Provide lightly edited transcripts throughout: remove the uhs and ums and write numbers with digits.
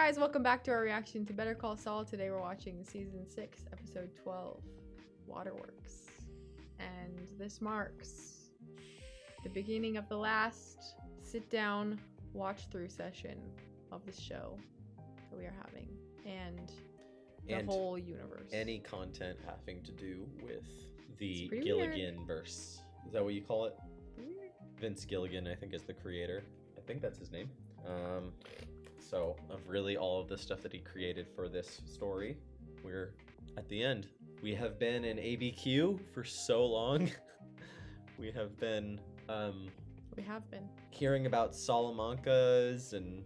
guys, welcome back to our reaction to Better Call Saul. Today we're watching season 6, episode 12, Waterworks. And this marks the beginning of the last sit-down watch-through session of the show that we are having. And the whole universe. Any content having to do with the Gilligan verse. Is that what you call it? Vince Gilligan, I think, is the creator. I think that's his name. So of really all of the stuff that he created for this story, we're at the end. We have been in ABQ for so long. We have been hearing about Salamancas and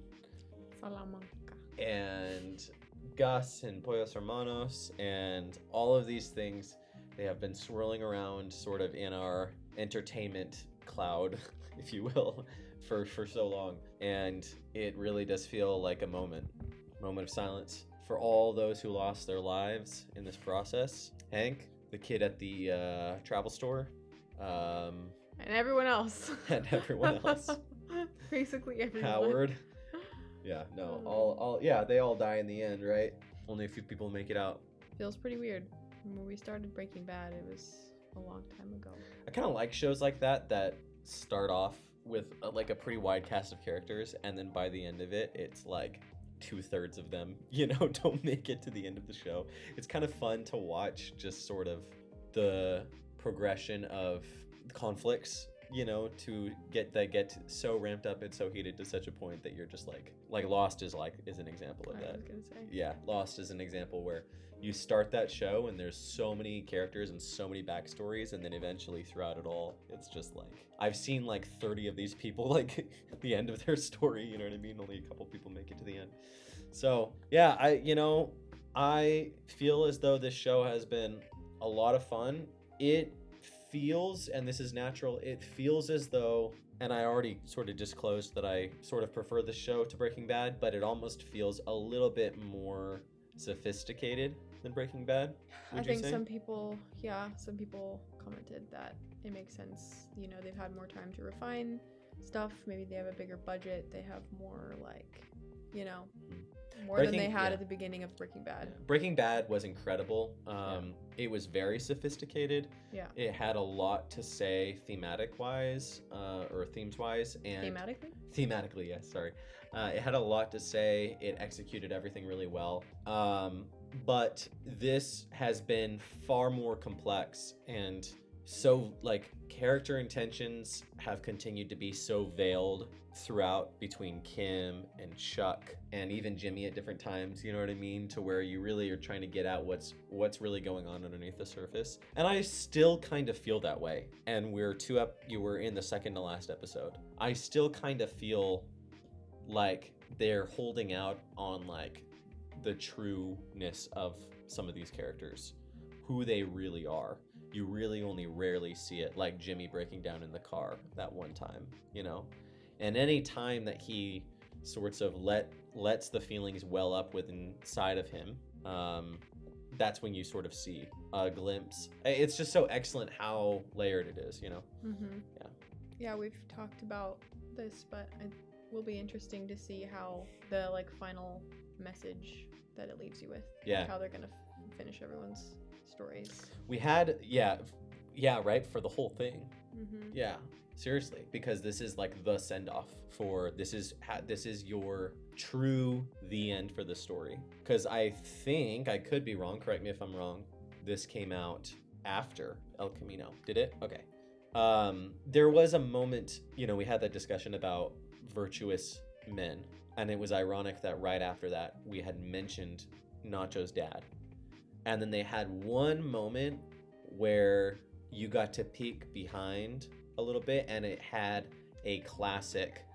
Gus and Pollos Hermanos and all of these things. They have been swirling around sort of in our entertainment cloud, if you will, for so long. And it really does feel like a moment of silence for all those who lost their lives in this process. Hank, the kid at the travel store, and everyone else. Basically everyone. Howard. Yeah, no, they all die in the end, right? Only a few people make it out. Feels pretty weird. When we started Breaking Bad, it was a long time ago. I kind of like shows like that start off with like a pretty wide cast of characters, and then by the end of it, it's like 2/3 of them, don't make it to the end of the show. It's kind of fun to watch just sort of the progression of conflicts, to get so ramped up and so heated to such a point that you're just like Lost is an example of that. I was gonna say. Yeah, Lost is an example where you start that show and there's so many characters and so many backstories, and then eventually throughout it all, it's just like I've seen like 30 of these people like at the end of their story, you know what I mean? Only a couple people make it to the end. So yeah, I feel as though this show has been a lot of fun. It feels, and this is natural, it feels as though, and I already sort of disclosed that I sort of prefer the show to Breaking Bad, but it almost feels a little bit more sophisticated than Breaking Bad. I think some people commented that it makes sense. They've had more time to refine stuff. Maybe they have a bigger budget. They have more more than they had at the beginning of Breaking Bad. Breaking Bad was incredible. It was very sophisticated. Yeah. It had a lot to say thematic-wise, or themes-wise. And Thematically, yes, sorry. It had a lot to say. It executed everything really well. But this has been far more complex, and so character intentions have continued to be so veiled throughout between Kim and Chuck and even Jimmy at different times, you know what I mean, to where you really are trying to get at what's really going on underneath the surface. And I still kind of feel that way. And you were in the second to last episode. I still kind of feel like they're holding out on the trueness of some of these characters, who they really are. You really only rarely see it, like Jimmy breaking down in the car that one time, And any time that he sorts of lets the feelings well up within inside of him, that's when you sort of see a glimpse. It's just so excellent how layered it is, Mm-hmm. Yeah, we've talked about this, but it will be interesting to see how the final message that it leaves you with, how they're gonna finish everyone's stories. We had right, for the whole thing. Mm-hmm. Yeah, seriously, because this is the send-off for this is your true the end for the story. Because I think, I could be wrong, correct me if I'm wrong, this came out after El Camino. Did it? Okay. There was a moment, we had that discussion about virtuous men, and it was ironic that right after that we had mentioned Nacho's dad. And then they had one moment where you got to peek behind a little bit, and it had a classic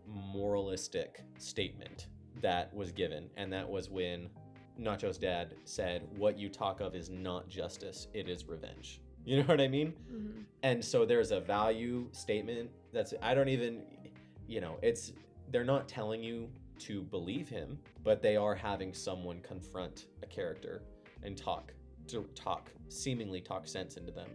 moralistic statement that was given. And that was when Nacho's dad said, "What you talk of is not justice, it is revenge." You know what I mean? Mm-hmm. And so there's a value statement they're not telling you to believe him, but they are having someone confront a character and seemingly talk sense into them.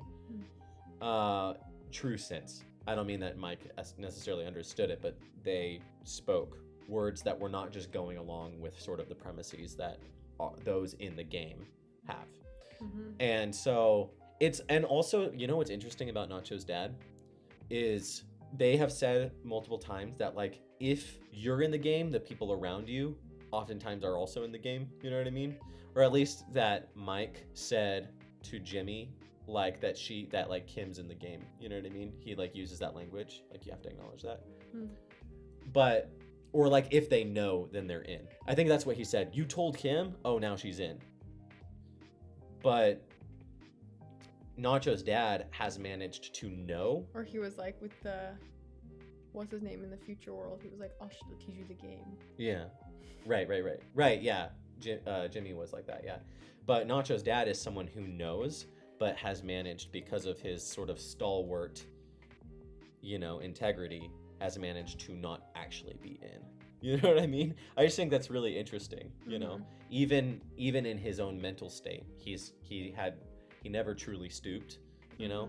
True sense. I don't mean that Mike necessarily understood it, but they spoke words that were not just going along with sort of the premises that those in the game have. And so and also, you know what's interesting about Nacho's dad is they have said multiple times that, like, if you're in the game, the people around you oftentimes are also in the game, you know what I mean? Or at least that Mike said to Jimmy, like, that like Kim's in the game, you know what I mean? He like uses that language, like, you have to acknowledge that. But, or like, if they know, then they're in. I think that's what he said. You told Kim, oh, now she's in. But Nacho's dad has managed to know. Or he was like with the, what's his name in the future world? He was like, I'll teach you the game. Yeah. Right, yeah. Jimmy was like that, yeah. But Nacho's dad is someone who knows, but has managed, because of his sort of stalwart, you know, integrity, has managed to not actually be in. You know what I mean? I just think that's really interesting, you know? Even in his own mental state, he never truly stooped, you know,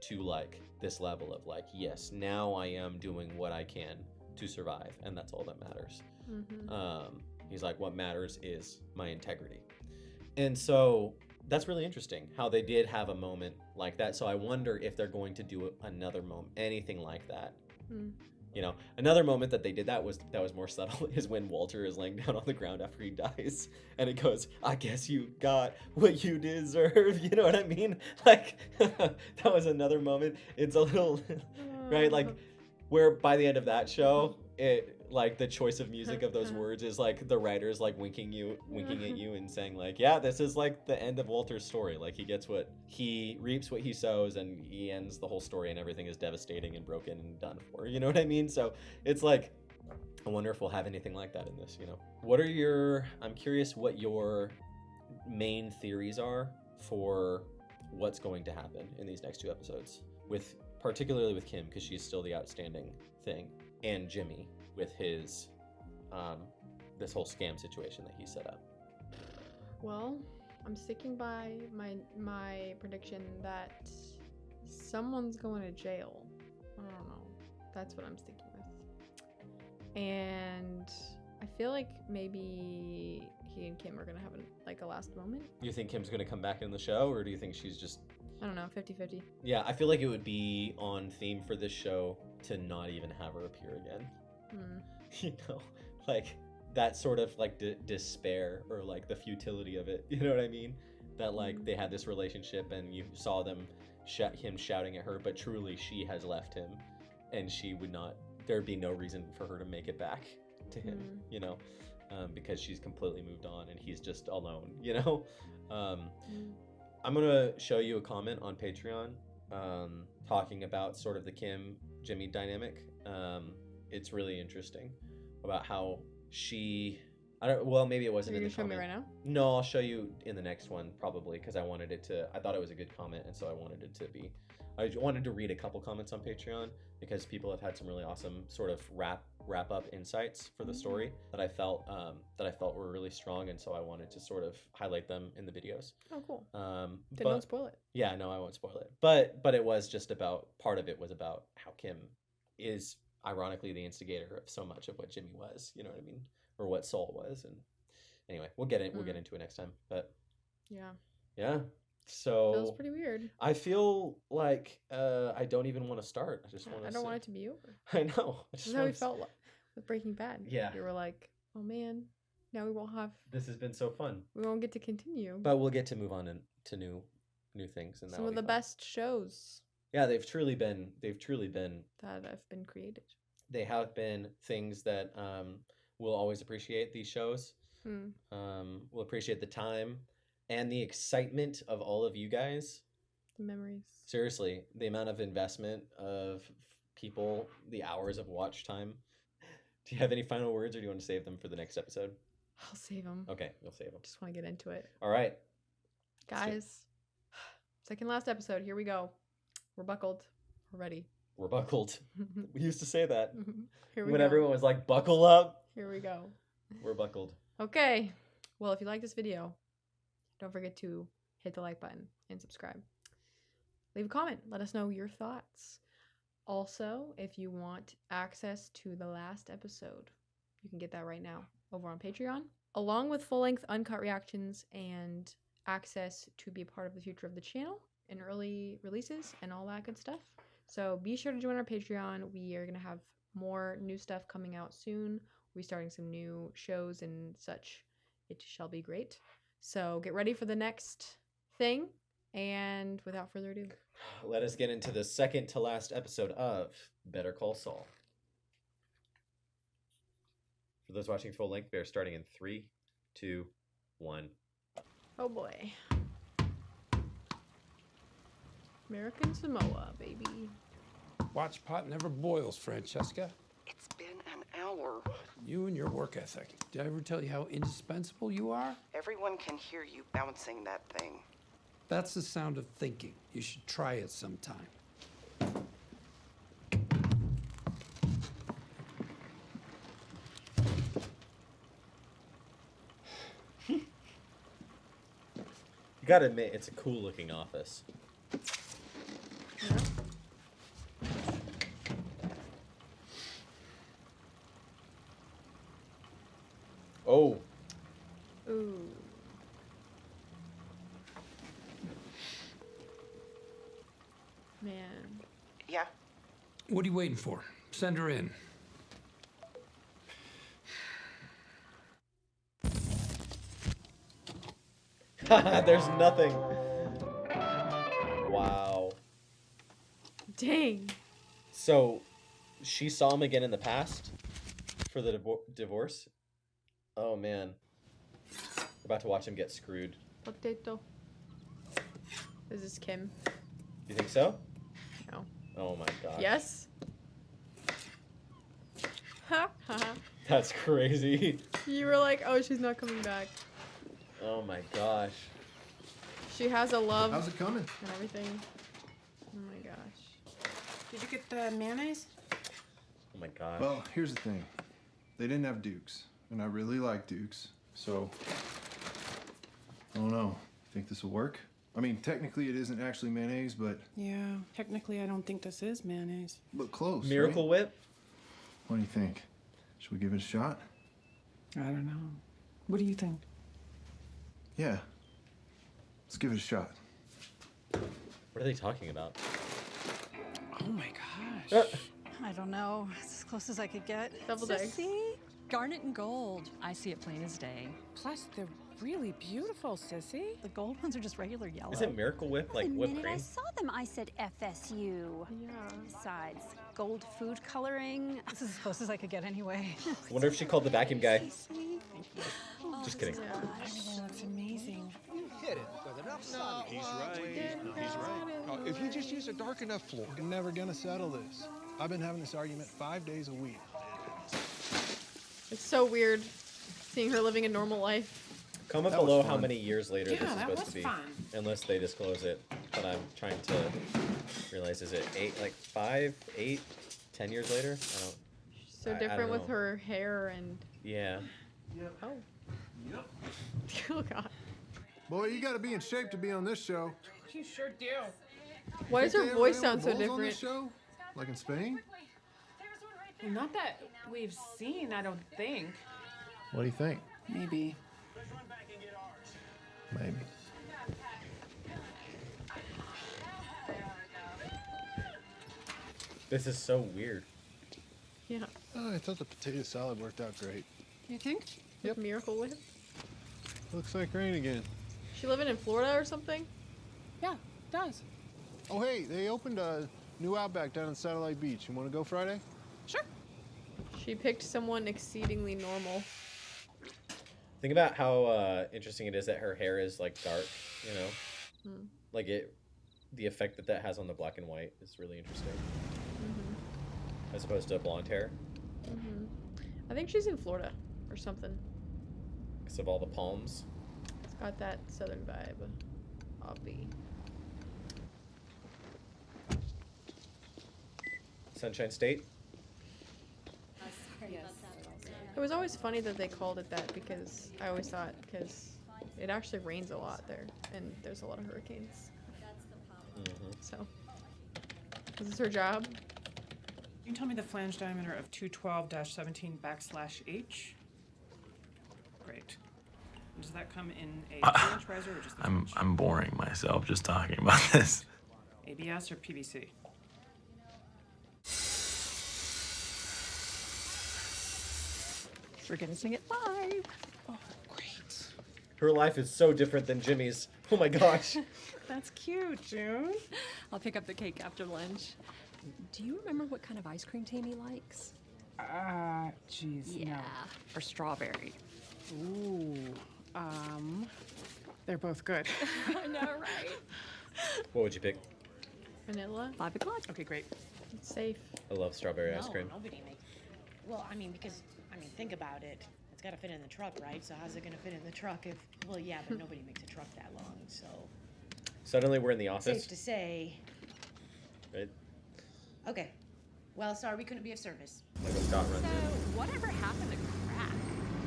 to like this level of like, yes, now I am doing what I can to survive, and that's all that matters. He's like, what matters is my integrity. And so that's really interesting how they did have a moment like that. So I wonder if they're going to do another moment, anything like that. You know, another moment that they did that was more subtle is when Walter is laying down on the ground after he dies, and it goes, I guess you got what you deserve. You know what I mean? Like, that was another moment. It's a little, right? Like, where by the end of that show, it, like, the choice of music of those words is like the writers like winking at you and saying like, yeah, this is like the end of Walter's story. Like, he reaps what he sows, and he ends the whole story, and everything is devastating and broken and done for. You know what I mean? So it's like, I wonder if we'll have anything like that in this, you know? I'm curious what your main theories are for what's going to happen in these next two episodes, particularly with Kim, because she's still the outstanding thing, and Jimmy with his this whole scam situation that he set up. Well, I'm sticking by my prediction that someone's going to jail. I don't know. That's what I'm sticking with. And I feel like maybe he and Kim are going to have a last moment. You think Kim's going to come back in the show, or do you think she's just... I don't know, 50-50. Yeah, I feel like it would be on theme for this show to not even have her appear again. You know, like that sort of like despair, or like the futility of it, you know what I mean? That like they had this relationship and you saw him shouting at her, but truly she has left him, and there'd be no reason for her to make it back to him, you know, because she's completely moved on and he's just alone, you know? I'm gonna show you a comment on Patreon talking about sort of the Kim Jimmy dynamic. It's really interesting about how maybe it wasn't in the comment. Are you gonna show me right now? No, I'll show you in the next one probably, because I thought it was a good comment, and so I wanted to read a couple comments on Patreon, because people have had some really awesome sort of wrap up insights for the story that I felt were really strong, and so I wanted to sort of highlight them in the videos. Oh, cool. Don't spoil it. Yeah, no, I won't spoil it. But it was just part of it was about how Kim is ironically the instigator of so much of what Jimmy was, you know what I mean, or what Saul was. And anyway, we'll get into it next time. But yeah, so feels pretty weird. I feel like I don't even want to start. I don't want it to be over. I know. That's how we felt with Breaking Bad. Yeah, we were like, oh man, now we won't have. This has been so fun. We won't get to continue, but we'll get to move on to new things, and some of the best shows. Yeah, they've truly been that have been created. They have been things that we'll always appreciate these shows. We'll appreciate the time and the excitement of all of you guys. The memories. Seriously, the amount of investment of people, the hours of watch time. Do you have any final words, or do you want to save them for the next episode? I'll save them. Okay, you'll save them. Just want to get into it. All right. Guys, second last episode. Here we go. We're buckled. We're ready. We're buckled. We used to say that Here we when go. Everyone was like, buckle up. Here we go. We're buckled. Okay. Well, if you like this video, don't forget to hit the like button and subscribe. Leave a comment. Let us know your thoughts. Also, if you want access to the last episode, you can get that right now over on Patreon, along with full-length uncut reactions and access to be a part of the future of the channel and early releases and all that good stuff. So be sure to join our Patreon. We are going to have more new stuff coming out soon. We'll be starting some new shows and such. It shall be great. So get ready for the next thing. And without further ado, let us get into the second to last episode of Better Call Saul. For those watching full length, we are starting in 3, 2, 1. Oh boy. American Samoa, baby. Watch pot never boils, Francesca. It's been an hour. You and your work ethic. Did I ever tell you how indispensable you are? Everyone can hear you bouncing that thing. That's the sound of thinking. You should try it sometime. You gotta admit, it's a cool looking office. Yeah. Oh. Ooh. Man. Yeah. What are you waiting for? Send her in. There's nothing. Wow. Dang. So, she saw him again in the past for the divorce? Oh, man. We're about to watch him get screwed. Potato. Is this Kim? You think so? No. Oh, my gosh. Yes? Ha ha. That's crazy. You were like, oh, she's not coming back. Oh, my gosh. She has a love. How's it coming? And everything. Oh my gosh. Did you get the mayonnaise? Oh, my gosh. Well, here's the thing. They didn't have Dukes, and I really like Dukes, so I don't know. Think this will work? I mean, technically it isn't actually mayonnaise, but Yeah, technically I don't think this is mayonnaise. look close. Miracle right? Whip? What do you think? Should we give it a shot? I don't know. What do you think? Yeah. Let's give it a shot. What are they talking about? Oh my gosh. I don't know. It's as close as I could get. Deviled eggs. Sissy? Garnet and gold. I see it plain as day. Plus, they're really beautiful, Sissy. The gold ones are just regular yellow. Is it Miracle Whip, like The whipped minute cream? I saw them, I said FSU. Yeah. Besides, gold food coloring. This is as close as I could get anyway. I wonder if she called the vacuum guy. Just kidding. Everything looks amazing. Hit it with enough sun. He's right. He's right. If you just use a dark enough floor, you're never gonna settle this. I've been having this argument 5 days a week. It's so weird seeing her living a normal life. Comment That was below how fun. many years later Yeah, this is that supposed was to be. fun. Unless they disclose it. But I'm trying to realize, is it 5, 8, 10 years later? I don't. She's so I different don't with know. her hair and. Yeah. Oh. Oh god. Boy, you gotta be in shape to be on this show. You sure do. Why does her Think they voice ever sound so have bulls on this different? show? Like in Spain? Not that we've seen, I don't think. What do you think? Maybe. Maybe. This is so weird. Yeah. Oh, I thought the potato salad worked out great. You think? Yep. Miracle Whip. Looks like rain again. She living in Florida or something? Yeah, it does. Oh, hey, they opened a new Outback down in Satellite Beach. You wanna go Friday? Sure. She picked someone exceedingly normal. Think about how interesting it is that her hair is like dark, you know? Hmm. Like the effect that has on the black and white is really interesting. Mm-hmm. As opposed to blonde hair. Mm-hmm. I think she's in Florida or something. Because of all the palms. It's got that southern vibe. Obvi. Sunshine State? It was always funny that they called it that because I always thought because it actually rains a lot there and there's a lot of hurricanes. Mm-hmm. So, is this her job? You tell me the flange diameter of 212-17/H. Great. Does that come in a 2-inch riser or just the 2-inch? I'm boring myself just talking about this. ABS or PVC? We're gonna sing it live. Oh, great. Her life is so different than Jimmy's. Oh my gosh. That's cute, June. I'll pick up the cake after lunch. Do you remember what kind of ice cream Tammy likes? Geez, Yeah, no. or strawberry. Ooh, they're both good. I know, right? What would you pick? Vanilla. 5 o'clock. Okay, great. It's safe. I love strawberry ice cream. Nobody makes. Well, think about it. It's got to fit in the truck, right? So how's it going to fit in the truck if? Well, yeah, but nobody makes a truck that long, so. Suddenly we're in the office. Safe to say. Right? Okay. Well, sorry we couldn't be of service. Like when Scott runs So, in. whatever happened to crack?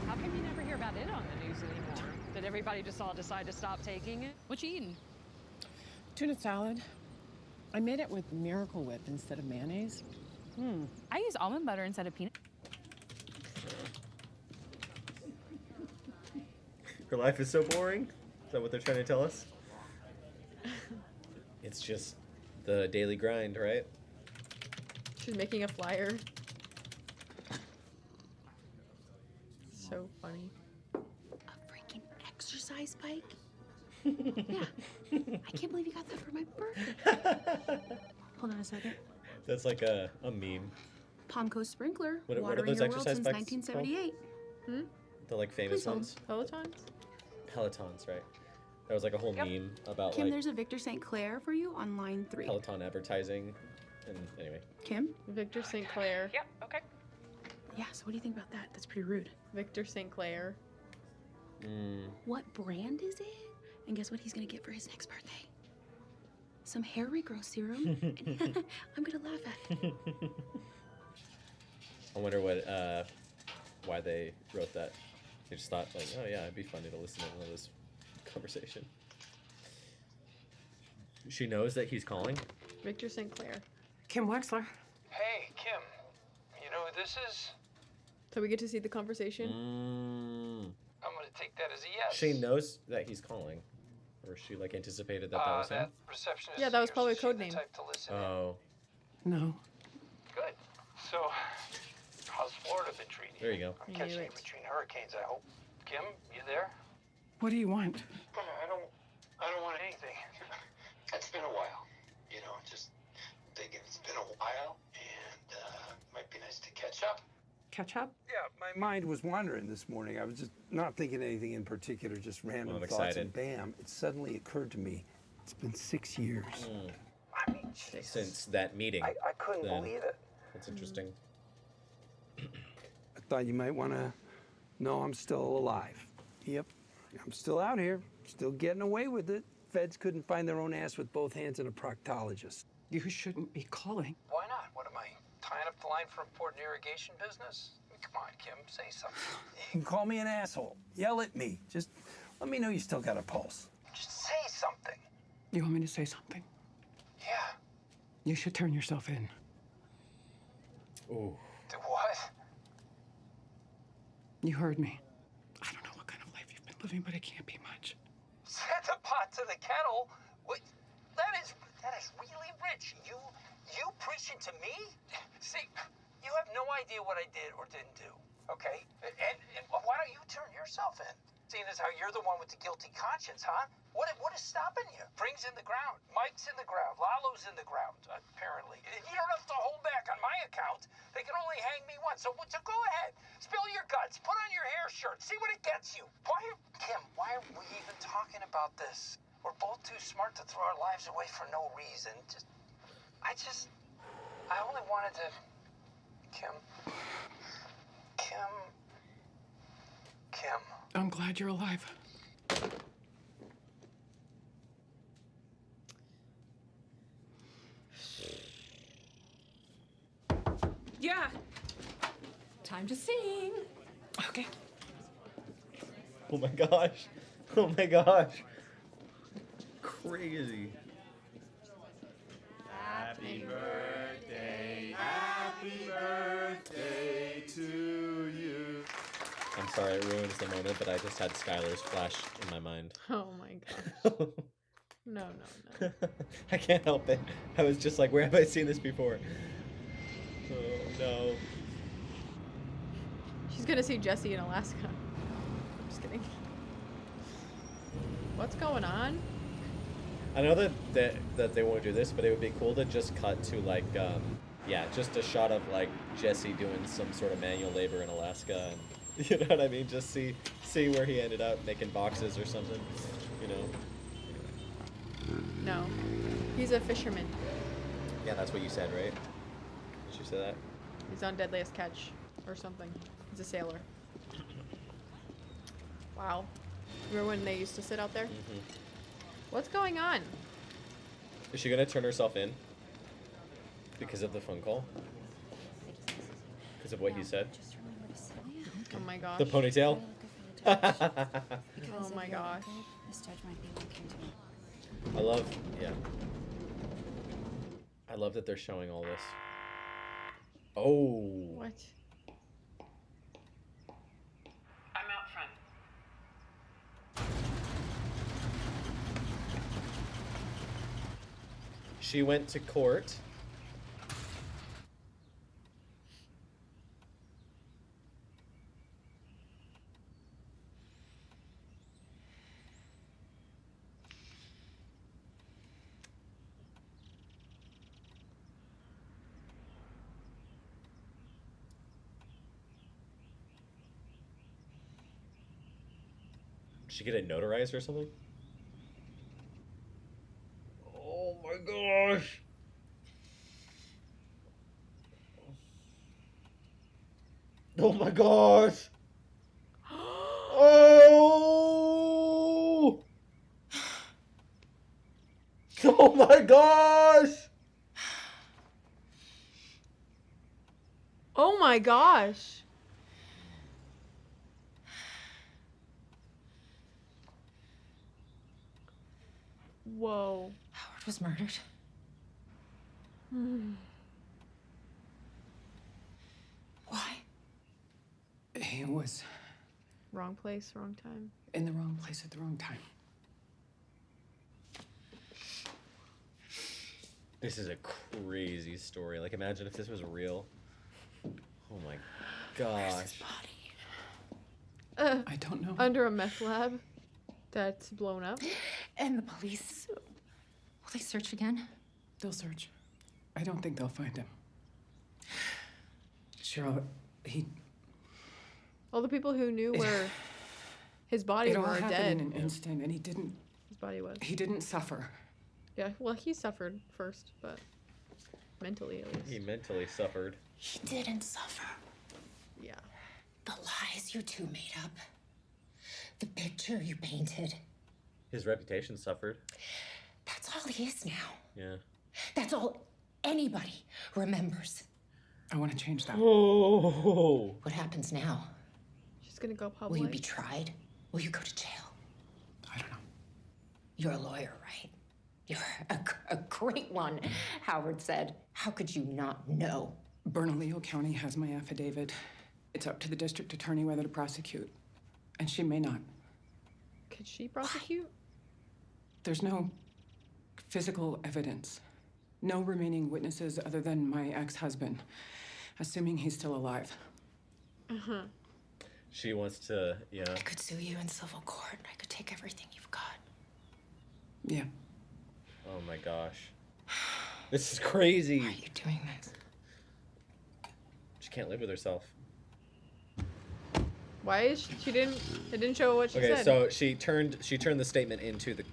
How come you never hear about it on the news anymore? Did everybody just all decide to stop taking it? What you eating? Tuna salad. I made it with Miracle Whip instead of mayonnaise. I use almond butter instead of peanut. Her life is so boring? Is that what they're trying to tell us? It's just the daily grind, right? She's making a flyer. So funny. A freaking exercise bike? Yeah. I can't believe you got that for my birthday. Hold on a second. That's like a meme. Palmco Sprinkler. What are watering those your world exercise since bikes 1978. The like famous Please hold. ones. Pelotons? Pelotons, right? That was like a whole meme about Kim, like there's a Victor St. Clair for you on line 3. Peloton advertising. And anyway. Kim? Victor St. Clair. Yep, okay. Yeah, so what do you think about that? That's pretty rude. Victor St. Clair. What brand is it? And guess what he's gonna get for his next birthday? Some hair regrowth serum. I'm gonna laugh at it. I wonder what why they wrote that. They just thought like, oh yeah, it'd be funny to listen to one of this conversation. She knows that he's calling. Victor St. Clair. Kim Wexler. Hey, Kim. You know who this is? So we get to see the conversation. I'm gonna take that as a yes. She knows that he's calling, or she like anticipated that that was him. That receptionist. Yeah, that was here, probably a she's code the name. type to listen in. Oh, No. Good. So, how's Florida been treating you? there you go. I'm catching you between hurricanes, I hope. Kim, you there? What do you want? I don't want anything. It's been a while. You know, just thinking it's been a while, and might be nice to catch up. Catch up? Yeah, My mind was wandering this morning. I was just not thinking anything in particular, just random I'm thoughts, excited. and bam, it suddenly occurred to me. It's been 6 years. I mean, Since that meeting. I couldn't then. believe it. That's interesting. I thought you might want to know I'm still alive. Yep, I'm still out here, still getting away with it. Feds couldn't find their own ass with both hands and a proctologist. You shouldn't be calling. Why not? What am I, tying up the line for important irrigation business? I mean, come on, Kim, say something. You can call me an asshole, yell at me. Just let me know you still got a pulse. Just say something. You want me to say something? Yeah. You should turn yourself in. Ooh. Do what? You heard me. I don't know what kind of life you've been living, but it can't be much. Set the pot to the kettle? What? That is really rich. You preaching to me? See, you have no idea what I did or didn't do, okay? And why don't you turn yourself in? Seeing as how you're the one with the guilty conscience, huh? What is stopping you? Bring's in the ground. Mike's in the ground. Lalo's in the ground, apparently. You don't have to hold back on my account. They can only hang me once. So go ahead. Spill your guts. Put on your hair shirt. See what it gets you. Kim, why are we even talking about this? We're both too smart to throw our lives away for no reason. I only wanted to... Kim. I'm glad you're alive. Yeah. Time to sing. Okay. Oh my gosh. Oh my gosh. Crazy. Happy birthday, happy I'm sorry it ruins the moment, but I just had Skylar's flash in my mind. Oh my gosh. No. I can't help it. I was just like, where have I seen this before? Oh no. She's gonna see Jesse in Alaska. I'm just kidding. What's going on? I know that they won't do this, but it would be cool to just cut to like, yeah, just a shot of like Jesse doing some sort of manual labor in Alaska, and you know what I mean? Just see where he ended up making boxes or something, you know? No, he's a fisherman. Yeah, that's what you said, right? Did you say that? He's on Deadliest Catch or something. He's a sailor. Wow. Remember when they used to sit out there? Mm-hmm. What's going on? Is she gonna turn herself in? Because of the phone call? Because of what he said? Oh my gosh. The ponytail? Oh my gosh. This judge might be looking to me. I love, yeah. I love that they're showing all this. Oh. What? I'm out front. She went to court. Did she get it notarized or something? Oh my gosh! Oh my gosh! Oh! Oh my gosh! Oh my gosh. Whoa. Howard was murdered. Why? He was Wrong place, wrong time. in the wrong place at the wrong time. This is a crazy story. Like, imagine if this was real. Oh my gosh. I don't know. Under a meth lab that's blown up. And the police, will they search again? They'll search. I don't think they'll find him. Cheryl, All the people who knew where his body it all were happened dead. in an instant, and he didn't. His body was. He didn't suffer. Yeah, well, he suffered first, but mentally at least. He mentally suffered. He didn't suffer. Yeah. The lies you two made up. The picture you painted. His reputation suffered. That's all he is now. Yeah. That's all anybody remembers. I want to change that. Oh. What happens now? She's gonna go public. Will you be tried? Will you go to jail? I don't know. You're a lawyer, right? You're a great one, Howard said. How could you not know? Bernalillo County has my affidavit. It's up to the district attorney whether to prosecute. And she may not. Could she prosecute? There's no physical evidence. No remaining witnesses other than my ex-husband, assuming he's still alive. Uh-huh. She wants to, yeah. I could sue you in civil court. I could take everything you've got. Yeah. Oh my gosh. This is crazy. Why are you doing this? She can't live with herself. Why is she didn't? It didn't show what she Okay, said. so she turned the statement into the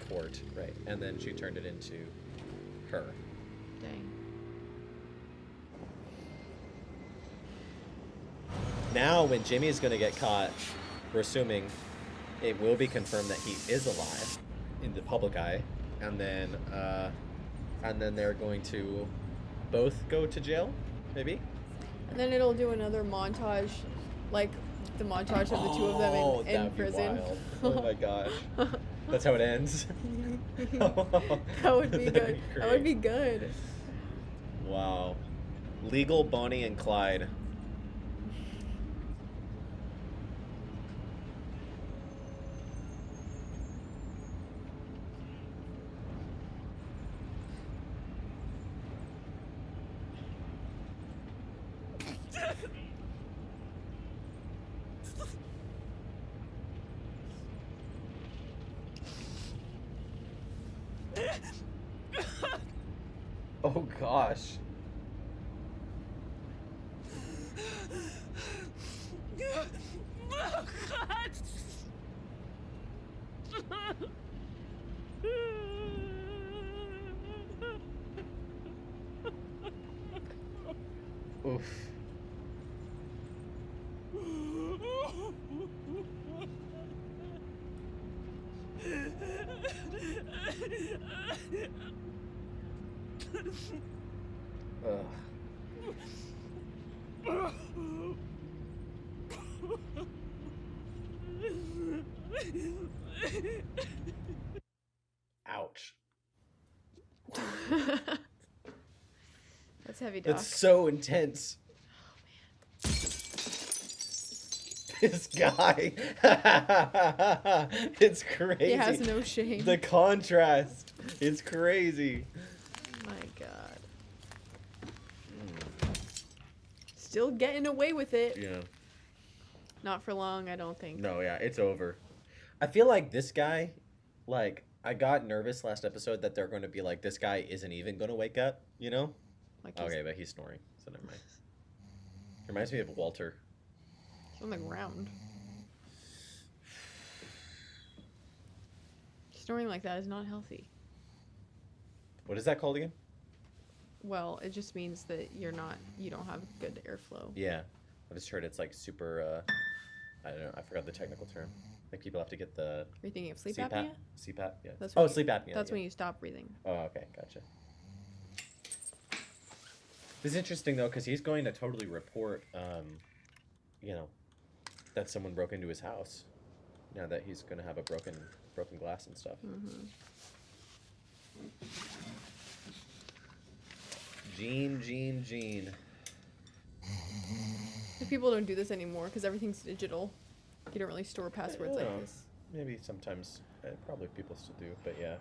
court, right? And then she turned it into her. Dang. Now, when Jimmy is going to get caught, we're assuming it will be confirmed that he is alive in the public eye, and then they're going to both go to jail, maybe. And then it'll do another montage, like the montage of the two of them in that'd be prison. wild. Oh my gosh. That's how it ends. That would be good. That would be good. Wow. Legal Bonnie and Clyde. Oh gosh. Oh, God. Oof. Ugh. Ouch. That's heavy, Doc. That's so intense. This guy. It's crazy. He has no shame. The contrast. It's crazy. My God. Still getting away with it. Yeah. Not for long, I don't think. No, yeah, it's over. I feel like this guy, like, I got nervous last episode that they're going to be like, this guy isn't even going to wake up, you know? Like okay, but he's snoring, so never mind. Reminds me of Walter. He's on the ground. Snoring like that is not healthy. What is that called again? Well, it just means that you don't have good airflow. Yeah. I just heard it's like super, I don't know, I forgot the technical term. Like people have to get the... Are you thinking of sleep CPAP? apnea? CPAP, yeah. That's Oh, when sleep apnea. That's yeah. when you stop breathing. Oh, okay, gotcha. This is interesting though, because he's going to totally report, you know, that someone broke into his house. Now that he's going to have a broken glass and stuff. Mm-hmm. Gene. People don't do this anymore because everything's digital. You don't really store passwords like this. Maybe sometimes, probably people still do, but yeah.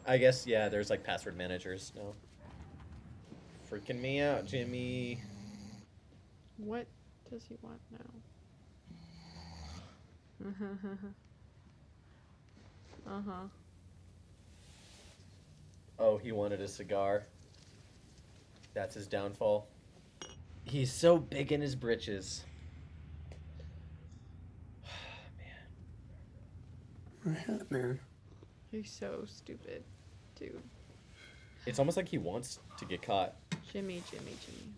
I guess, yeah, there's like password managers now. Freaking me out, Jimmy. What does he want now? Uh-huh. Oh, he wanted a cigar. That's his downfall. He's so big in his britches. Man. He's so stupid, dude. It's almost like he wants to get caught. Jimmy.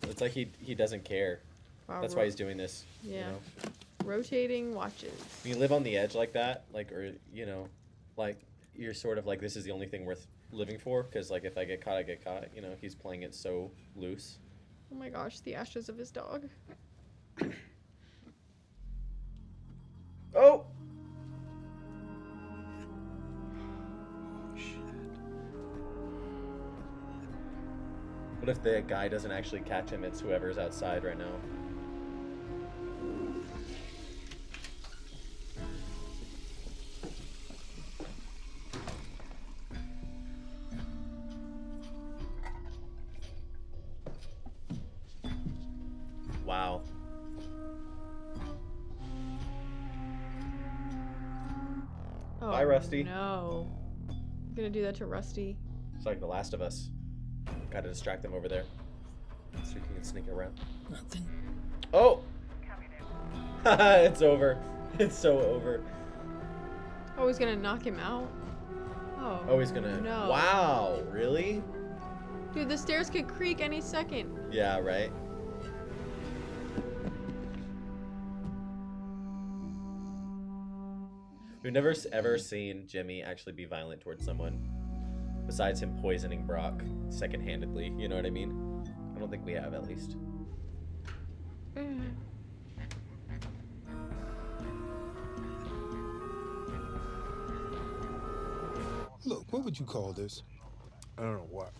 It's like he doesn't care. Wow, That's why he's doing this. Yeah. You know? Rotating watches. When you live on the edge like that, like, or, you know, like, you're sort of like, this is the only thing worth living for, because, like, if I get caught, I get caught. You know, he's playing it so loose. Oh my gosh, the ashes of his dog. Oh! What if the guy doesn't actually catch him? It's whoever's outside right now. Wow. Oh, Bye, Rusty. No. I'm gonna do that to Rusty. It's like The Last of Us. Gotta distract them over there. So you can sneak around. Nothing. Oh! It's over. It's so over. Oh, he's gonna knock him out? Oh, he's gonna... No. Wow, really? Dude, the stairs could creak any second. Yeah, right? We've never ever seen Jimmy actually be violent towards someone. Besides him poisoning Brock second-handedly, you know what I mean? I don't think we have, at least. Look, what would you call this? I don't know what.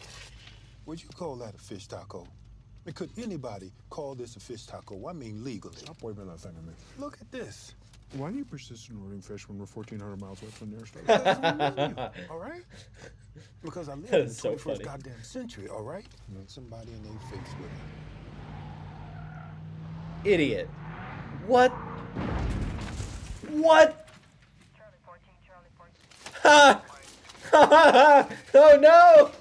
Would you call that a fish taco? I mean, could anybody call this a fish taco? I mean, legally. Stop waving that thing at me. Look at this. Why do you persist in ordering fish when we're 1,400 miles away from the nearest All right? Because I live That in the is so 21st funny. goddamn century, all right? Somebody in their face with it. Idiot. What? What? Ha! Oh no!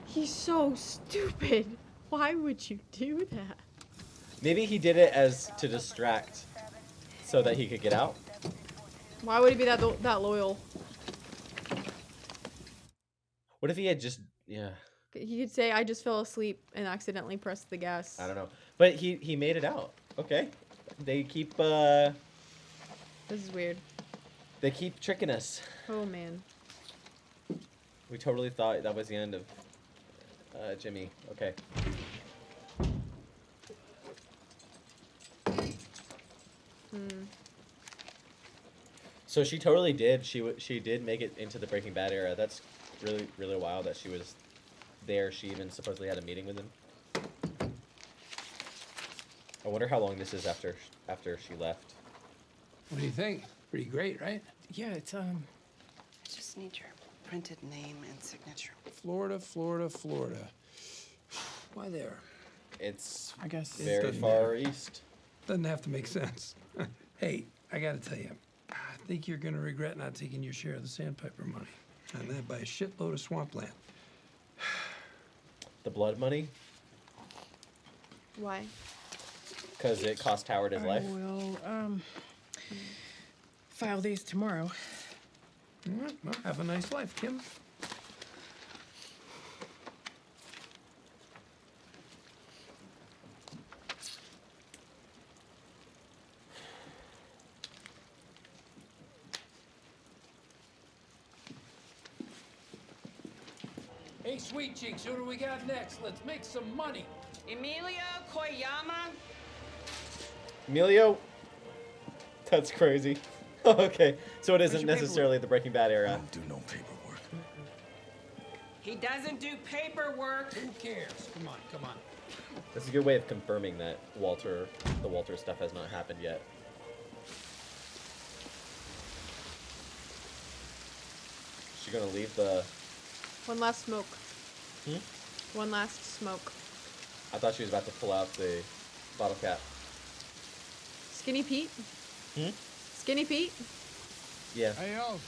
He's so stupid. Why would you do that? Maybe he did it as to distract so that he could get out. Why would he be that loyal? What if he had just, yeah. He could say, I just fell asleep and accidentally pressed the gas. I don't know. But he made it out. Okay. They keep, This is weird. They keep tricking us. Oh, man. We totally thought that was the end of Jimmy. Okay. So she totally did. She did make it into the Breaking Bad era. That's really, really wild that she was there. She even supposedly had a meeting with him. I wonder how long this is after she left. What do you think? Pretty great, right? Yeah, it's I just need your printed name and signature. Florida, Florida, Florida. Why there? It's, I guess, very far east. Doesn't have to make sense. Hey, I gotta tell you, I think you're gonna regret not taking your share of the Sandpiper money. And that by a shitload of swampland. The blood money? Why? Because it cost Howard his life. I will file these tomorrow. All right, well, have a nice life, Kim. Hey, Sweet Cheeks, who do we got next? Let's make some money. Emilio Koyama. Emilio? That's crazy. Okay, so it isn't necessarily the Breaking Bad era. Do no paperwork. He doesn't do paperwork. Who cares? Come on, come on. That's a good way of confirming that the Walter stuff has not happened yet. Is she gonna leave the... One last smoke. Hmm? One last smoke. I thought she was about to pull out the bottle cap. Skinny Pete? Hmm? Skinny Pete? Yeah. Hey, yo.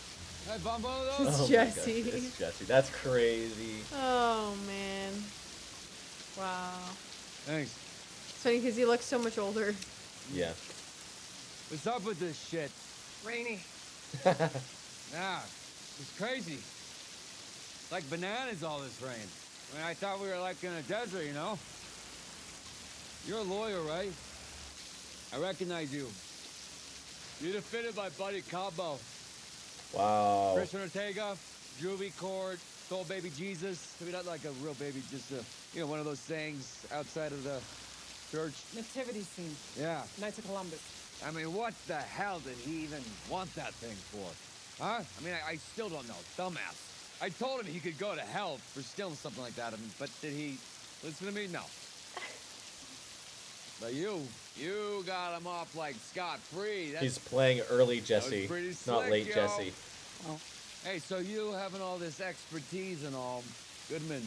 Hey, bum one of It's those? Jesse. My God, it's Jesse. That's crazy. Oh, man. Wow. Thanks. It's funny because he looks so much older. Yeah. What's up with this shit? Rainy. Nah, it's crazy. It's like bananas all this rain. I mean, I thought we were like in a desert, you know? You're a lawyer, right? I recognize you. You defended my buddy Cabo. Wow. Christian Ortega, Juvie Court, stole baby Jesus. I mean, not like a real baby, just one of those things outside of the church. Nativity scene. Yeah. Knights of Columbus. I mean, what the hell did he even want that thing for? Huh? I mean, I still don't know. Dumbass. I told him he could go to hell for stealing something like that. I mean, but did he listen to me? No. But you got him off like scot-free. He's playing early Jesse, pretty not slick, late yo. Jesse. Oh. Hey, so you having all this expertise and all, Goodman,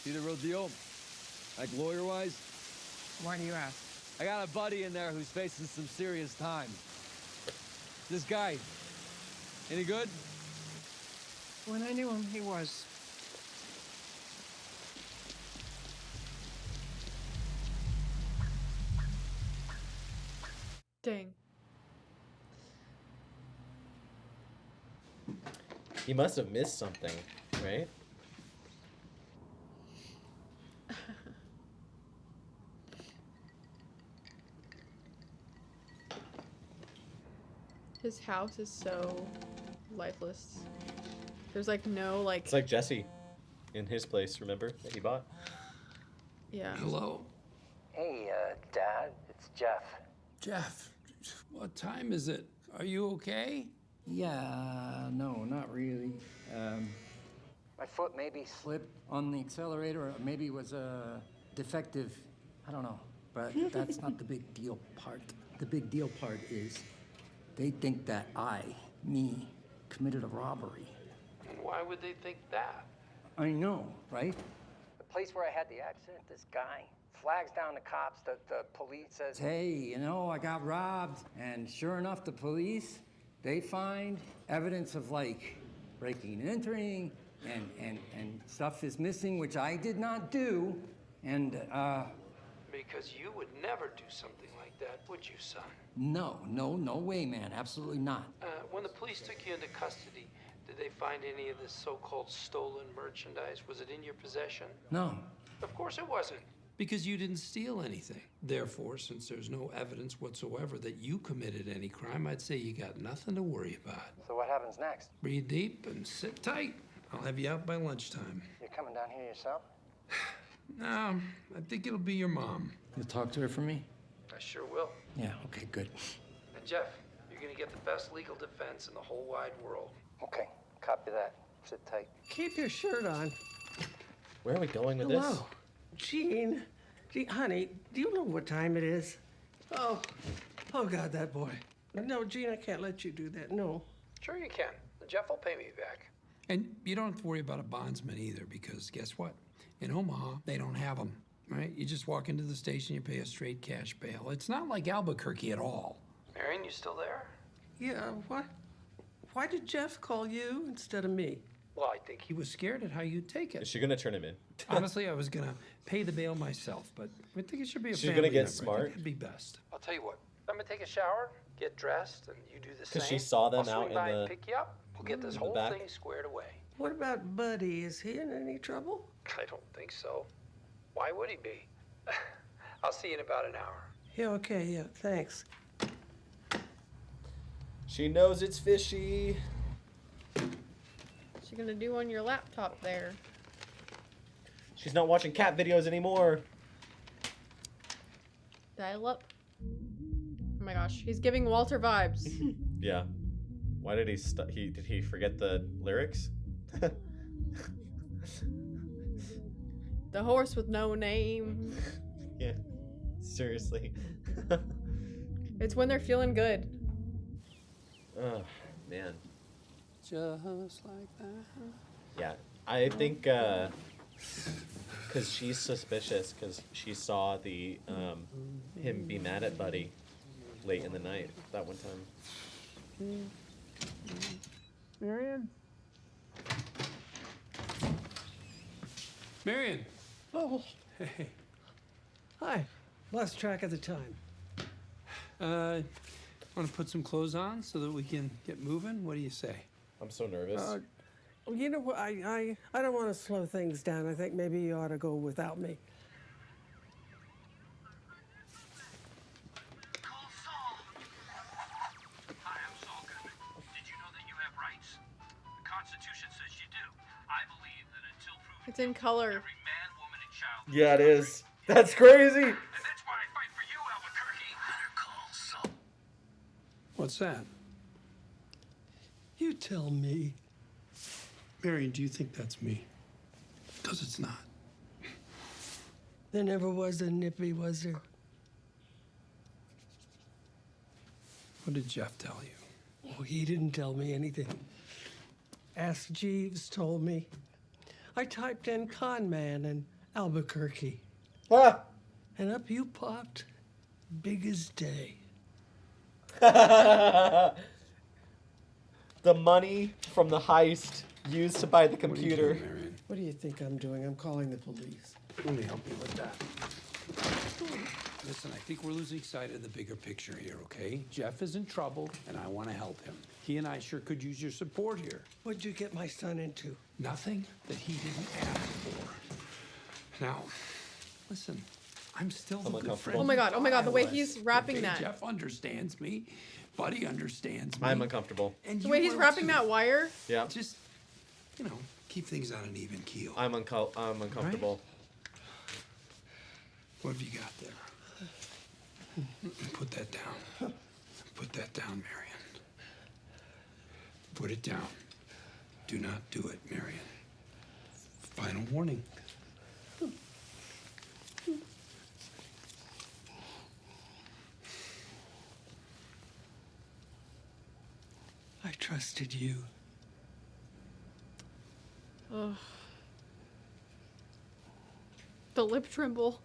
see the real deal? Like lawyer-wise? Why do you ask? I got a buddy in there who's facing some serious time. This guy, any good? When I knew him, he was. Dang. He must have missed something, right? His house is so lifeless. There's like no like. It's like Jesse in his place, remember, that he bought? Yeah. Hello. Hey, Dad, it's Jeff. Jeff, what time is it? Are you okay? Yeah, no, not really. My foot maybe Slipped on the accelerator, or maybe it was a defective, I don't know. But that's not the big deal part. The big deal part is they think that me, committed a robbery. Why would they think that? I know, right? The place where I had the accident, this guy flags down the cops. The police says, Hey, I got robbed. And sure enough, the police, they find evidence of like breaking and entering and stuff is missing, which I did not do. And, Because you would never do something like that, would you, son? no way, man. Absolutely not. When the police took you into custody, did they find any of this so-called stolen merchandise? Was it in your possession? No. Of course it wasn't. Because you didn't steal anything. Therefore, since there's no evidence whatsoever that you committed any crime, I'd say you got nothing to worry about. So what happens next? Breathe deep and sit tight. I'll have you out by lunchtime. You're coming down here yourself? No, I think it'll be your mom. You'll talk to her for me? I sure will. Yeah, okay, good. And Jeff, you're gonna get the best legal defense in the whole wide world. Okay, copy that. Sit tight. Keep your shirt on. Where are we going with Hello. Gene. Honey, do you know what time it is? Oh, God, that boy. No, Gene, I can't let you do that. No. Sure you can. Jeff will pay me back. And you don't have to worry about a bondsman either, because guess what? In Omaha, they don't have them, right? You just walk into the station, you pay a straight cash bail. It's not like Albuquerque at all. Marion, you still there? Yeah, what? Why did Jeff call you instead of me? Well, I think he was scared at how you'd take it. Is she gonna turn him in? Honestly, I was gonna pay the bail myself, but I think it should be a She's family gonna get member. I smart. think that'd be best. I'll tell you what. I'm gonna take a shower, get dressed, and you do the same. Because she saw them I'll out swing in by and the pick you up. We'll get this the whole back. thing squared away. What about Buddy? Is he in any trouble? I don't think so. Why would he be? I'll see you in about an hour. Yeah, okay, yeah, thanks. She knows it's fishy. What's she gonna do on your laptop there? She's not watching cat videos anymore. Dial up. Oh my gosh, he's giving Walter vibes. Yeah. Why did did he forget the lyrics? The horse with no name. Yeah. Seriously. It's when they're feeling good. Oh, man. Just like that. Yeah. I think because she's suspicious because she saw the him be mad at Buddy late in the night that one time. Marion? Marion. Oh, Hey. hi. Lost track of the time. Want to put some clothes on so that we can get moving? What do you say? I'm so nervous. You know what? I don't want to slow things down. I think maybe you ought to go without me. Hi, I'm Saul Goodman. Did you know that you have rights? The Constitution says you do. I believe that until proven It's in color. every man, woman, and child. Yeah, it is. That's crazy. And that's why I fight for you, Albuquerque. Better call Saul. What's that? You tell me. Marion, do you think that's me? Because it's not. There never was a Nippy, was there? What did Jeff tell you? Oh, he didn't tell me anything. Ask Jeeves told me. I typed in con man and Albuquerque. Ah. And up you popped, big as day. The money from the heist used to buy the computer. What are you doing, Marion? What do you think I'm doing? I'm calling the police. Let me help you with that. Listen, I think we're losing sight of the bigger picture here, okay? Jeff is in trouble, and I want to help him. He and I sure could use your support here. What'd you get my son into? Nothing that he didn't ask for. Now, listen, I'm still the good friend. Oh my god, the way I he's was, rapping okay? that. Jeff understands me. Buddy understands me. I'm uncomfortable. And The you way he's will rapping too. that wire. Yeah. Just, you know, keep things on an even keel. I'm uncomfortable. What have you got there? Put that down. Put that down, Marion. Put it down. Do not do it, Marion. Final warning. I trusted you. Ugh. The lip tremble.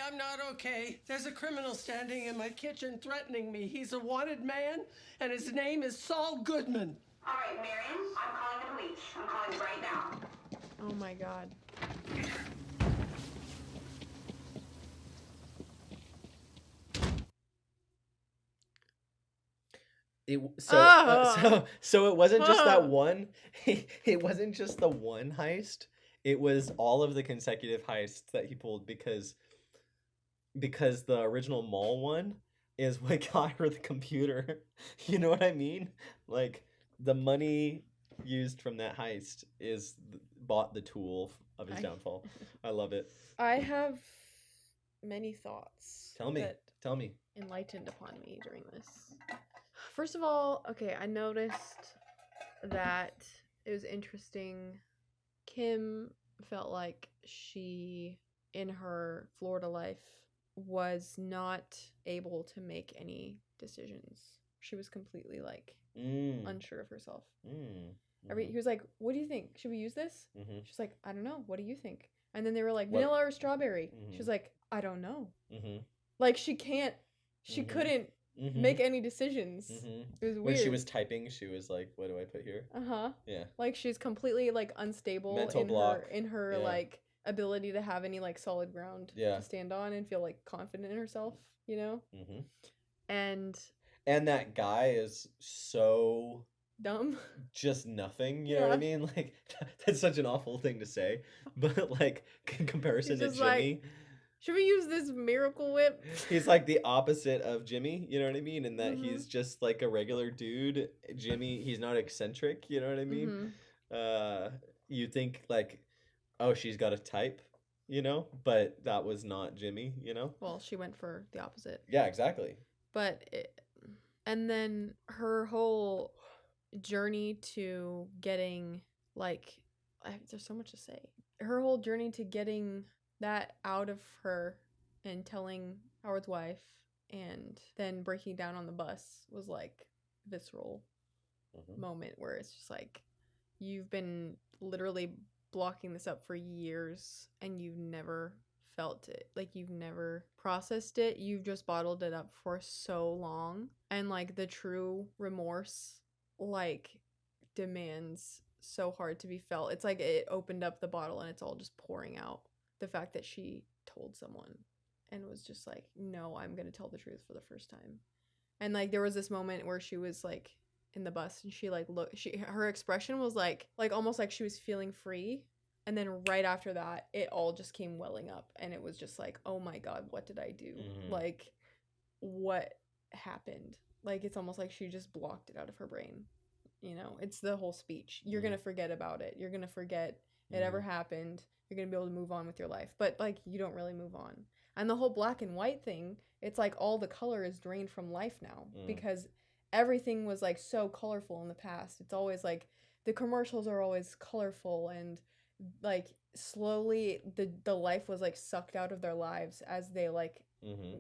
I'm not okay. There's a criminal standing in my kitchen threatening me. He's a wanted man, and his name is Saul Goodman. All right, Miriam, I'm calling the police. I'm calling right now. Oh my god. So it wasn't just that one. It wasn't just the one heist. It was all of the consecutive heists that he pulled because the original mall one is what got her the computer. You know what I mean? Like the money used from that heist bought the tool of his downfall. I love it. I have many thoughts. Tell me. Enlightened upon me during this. First of all, okay, I noticed that it was interesting. Kim felt like she, in her Florida life, was not able to make any decisions. She was completely like unsure of herself. He was like, "What do you think? Should we use this?" She's like, "I don't know. What do you think?" And then they were like, "Vanilla or strawberry?" She's like, "I don't know." Like she couldn't make any decisions. It was weird. When she was typing, she was like, "What do I put here?" Yeah. Like she's completely like unstable in her like ability to have any like solid ground to stand on and feel like confident in herself, you know? And that guy is so dumb. Just nothing, you know what I mean? Like that's such an awful thing to say, but like in comparison to Jimmy, like, should we use this miracle whip? He's like the opposite of Jimmy, you know what I mean? In that he's just like a regular dude. Jimmy, he's not eccentric, you know what I mean? You think like, oh, she's got a type, you know? But that was not Jimmy, you know? Well, she went for the opposite. Yeah, exactly. And then her whole journey to getting like, there's so much to say. Her whole journey to getting that out of her and telling Howard's wife and then breaking down on the bus was like visceral moment where it's just like, you've been literally blocking this up for years and you've never felt it, like you've never processed it, you've just bottled it up for so long, and like the true remorse like demands so hard to be felt. It's like it opened up the bottle and it's all just pouring out. The fact that she told someone and was just like, no, I'm gonna tell the truth for the first time. And like there was this moment where she was like in the bus and she like her expression was like almost like she was feeling free, and then right after that it all just came welling up and it was just like, oh my god, what did I do? Like what happened? Like it's almost like she just blocked it out of her brain, you know? It's the whole speech. You're gonna forget about it, you're gonna forget it ever happened, you're gonna be able to move on with your life, but like you don't really move on. And the whole black and white thing, it's like all the color is drained from life now because everything was like so colorful in the past. It's always like the commercials are always colorful, and like slowly the life was like sucked out of their lives as they like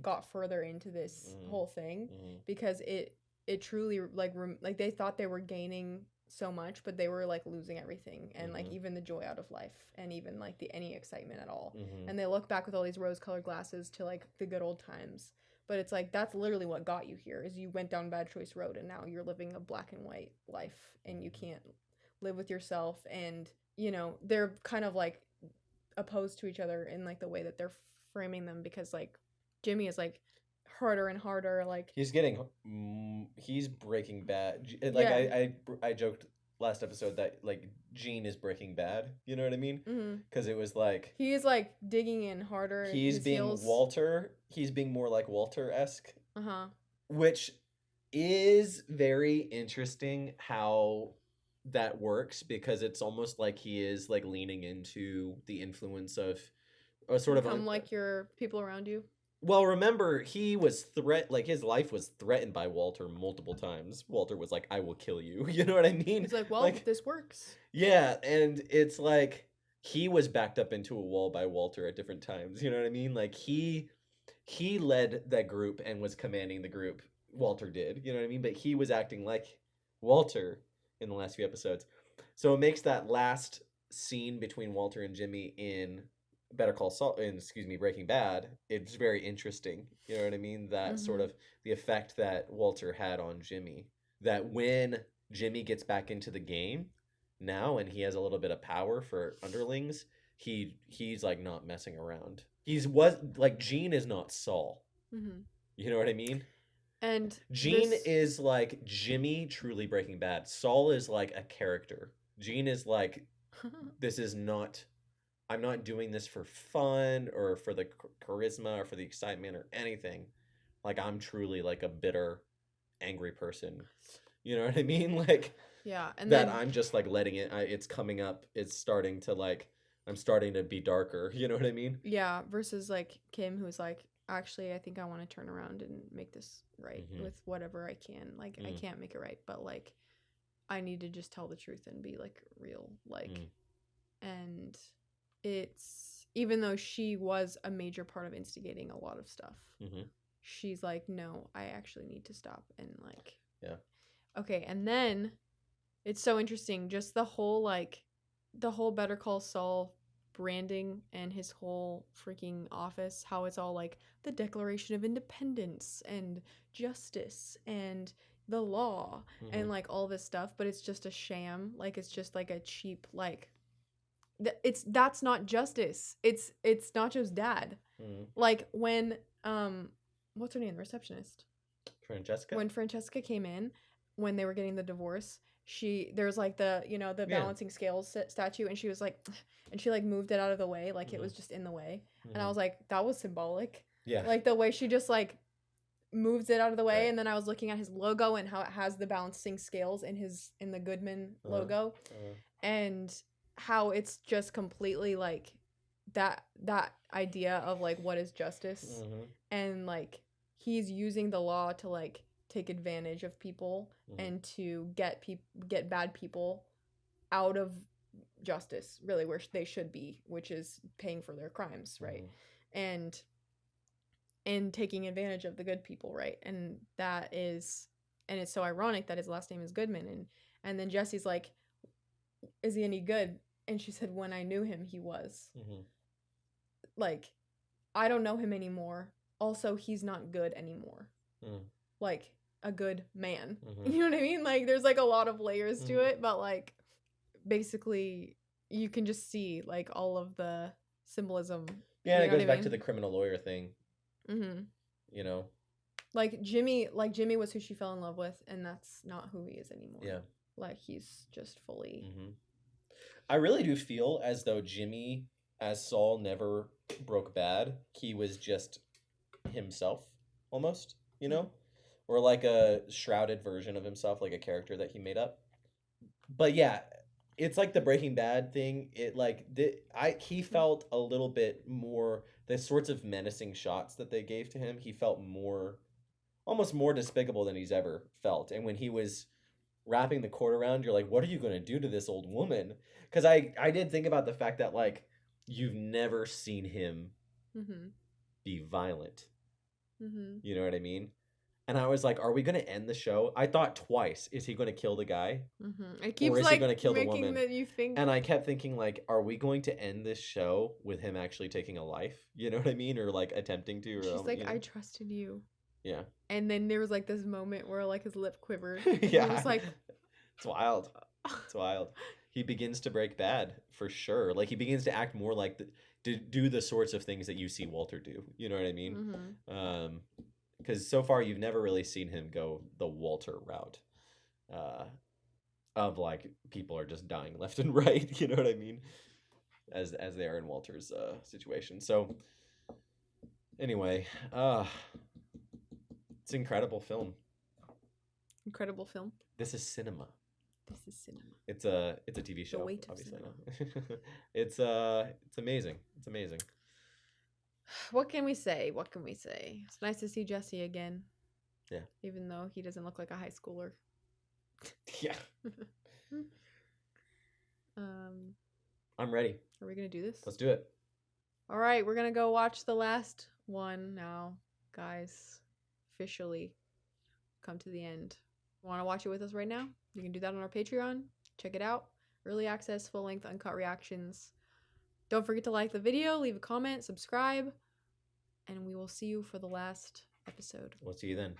got further into this whole thing, because it truly like they thought they were gaining so much, but they were like losing everything, and like even the joy out of life, and even like any excitement at all. And they look back with all these rose-colored glasses to like the good old times, but it's like that's literally what got you here, is you went down bad choice road and now you're living a black and white life and you can't live with yourself. And you know, they're kind of like opposed to each other in like the way that they're framing them, because like Jimmy is like harder and harder, like he's Breaking Bad. Like I joked last episode that like Gene is Breaking Bad, you know what I mean? Because it was like he's like digging in harder. He's being heels. Walter. He's being more like Walter-esque, which is very interesting how that works, because it's almost like he is like leaning into the influence of a sort of like your people around you. Well, remember, he was his life was threatened by Walter multiple times. Walter was like, I will kill you. You know what I mean? He's like, well, this works. Yeah, and it's like he was backed up into a wall by Walter at different times. You know what I mean? Like he led that group and was commanding the group. Walter did, you know what I mean? But he was acting like Walter in the last few episodes. So it makes that last scene between Walter and Jimmy in Better Call Saul, Breaking Bad, it's very interesting. You know what I mean? That sort of the effect that Walter had on Jimmy. That when Jimmy gets back into the game now and he has a little bit of power for underlings, he's like not messing around. Gene is not Saul. You know what I mean? And Gene is like Jimmy truly Breaking Bad. Saul is like a character. Gene is like, this is not, I'm not doing this for fun or for the charisma or for the excitement or anything. Like, I'm truly like a bitter, angry person. You know what I mean? Like, yeah, and that then, I'm just like letting it, it's coming up. It's starting to like, I'm starting to be darker. You know what I mean? Yeah, versus like Kim, who's like, actually, I think I want to turn around and make this right with whatever I can. Like, I can't make it right, but like, I need to just tell the truth and be like real. Like, and it's, even though she was a major part of instigating a lot of stuff, she's like, no, I actually need to stop. And like, yeah. Okay, and then it's so interesting, just the whole Better Call Saul branding and his whole freaking office, how it's all like the Declaration of Independence and justice and the law and like all this stuff, but it's just a sham. Like, it's just like a cheap, like, that's not justice. It's Nacho's dad. Like, when what's her name, the receptionist, Francesca, when Francesca came in when they were getting the divorce, there's like the balancing scales statue, and she was like, and she like moved it out of the way, like it was just in the way, and I was like, that was symbolic. Yeah, like the way she just like moves it out of the way, and then I was looking at his logo and how it has the balancing scales in the Goodman logo, and how it's just completely like that idea of like what is justice, and like he's using the law to like take advantage of people and to get bad people out of justice, really, where they should be, which is paying for their crimes, right? And taking advantage of the good people, right? And it's so ironic that his last name is Goodman, and then Jesse's like, is he any good? And she said, when I knew him, he was. Like, I don't know him anymore. Also, he's not good anymore. Like, a good man. You know what I mean? Like, there's like a lot of layers to it, but like, basically, you can just see like all of the symbolism. Yeah, and it goes back to the criminal lawyer thing. You know, like Jimmy was who she fell in love with, and that's not who he is anymore. Yeah, like he's just fully. I really do feel as though Jimmy, as Saul, never broke bad. He was just himself, almost. You know, or like a shrouded version of himself, like a character that he made up. But yeah, it's like the Breaking Bad thing. It like he felt a little bit more, the sorts of menacing shots that they gave to him, he felt almost more despicable than he's ever felt. And when he was wrapping the cord around, you're like, what are you going to do to this old woman? Because I did think about the fact that like you've never seen him be violent. You know what I mean? And I was like, are we going to end the show? I thought twice, is he going to kill the guy? It keeps, or is he going to kill the woman? That you think... And I kept thinking, like, are we going to end this show with him actually taking a life? You know what I mean? Or like attempting to. Or, she's like, you know? I trusted you. Yeah. And then there was like this moment where like his lip quivered. Yeah. It was like... It's wild. It's wild. He begins to break bad, for sure. Like, he begins to act more like, to do the sorts of things that you see Walter do. You know what I mean? Because so far you've never really seen him go the Walter route of like people are just dying left and right. You know what I mean? As they are in Walter's situation. So anyway, it's an incredible film. Incredible film. This is cinema. This is cinema. It's a TV show. The weight of obviously. cinema. It's amazing. It's amazing. What can we say? What can we say? It's nice to see Jesse again. Yeah. Even though he doesn't look like a high schooler. Yeah. I'm ready. Are we gonna do this? Let's do it. All right, we're gonna go watch the last one now, guys. Officially come to the end. Want to watch it with us right now? You can do that on our Patreon. Check it out. Early access, full length, uncut reactions. Don't forget to like the video, leave a comment, subscribe, and we will see you for the last episode. We'll see you then.